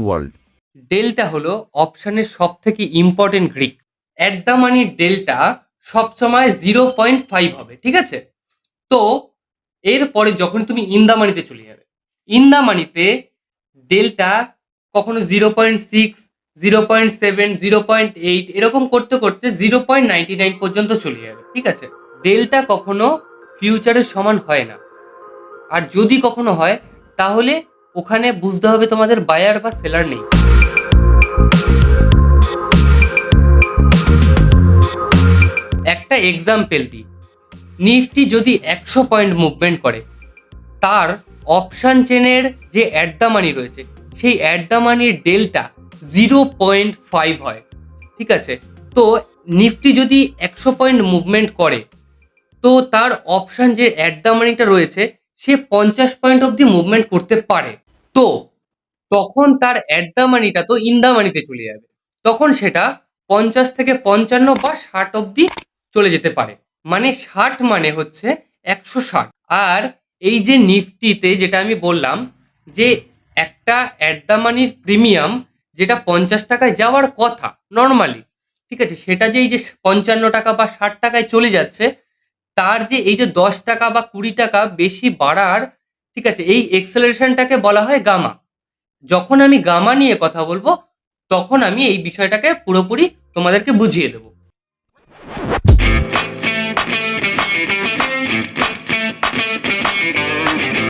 world. Delta হলো অপশনের সব থেকে ইম্পর্টেন্ট গ্রিক। অ্যাট দ্য মানির ডেল্টা সবসময় 0.5 হবে, ঠিক আছে? তো এরপরে যখন তুমি ইন দ্য মানিতে চলে যাবে, ইন দ্য মানিতে ডেল্টা কখনো 0.6, 0.7, 0.8 এরকম করতে করতে 0.99 পর্যন্ত চলে যাবে, ঠিক আছে? ডেল্টা কখনো ফিউচারের সমান হয় না। আর যদি কখনো হয় তাহলে ওখানে বুঝতে হবে তোমাদের বায়ার বা সেলার নেই। একটা এক্সাম্পল দিই, নিফটি যদি 100 পয়েন্ট মুভমেন্ট করে, তার অপশন চেনের যে অ্যাট দ্য মানি রয়েছে সেই অ্যাট দ্য মানির ডেল্টা 0.5 হয়, ঠিক আছে? তো নিফটি যদি 100 পয়েন্ট মুভমেন্ট করে, তো তার অপশন যে অ্যাট দ্য মানিটা রয়েছে সে 50 পয়েন্ট অবধি মুভমেন্ট করতে পারে। তো তখন তার অ্যাট দ্য মানিটা তো ইন দ্য মানিতে চলে যাবে, তখন সেটা 50 থেকে 55 বা 60 অবধি চলে যেতে পারে। মানে 60 মানে হচ্ছে 160। আর এই যে নিফটিতে যেটা আমি বললাম যে একটা অ্যাট দ্য মানির প্রিমিয়াম যেটা 50 টাকায় যাওয়ার কথা নর্মালি, ঠিক আছে, সেটা যে এই যে 55 টাকা বা 60 টাকায় চলে যাচ্ছে, তার যে এই যে 10 টাকা বা 20 টাকা বেশি বাড়ার, ঠিক আছে, এই এক্সেলারেশনটাকে বলা হয় গামা। যখন আমি গামা নিয়ে কথা বলবো তখন আমি এই বিষয়টাকে পুরোপুরি তোমাদেরকে বুঝিয়ে দেবো।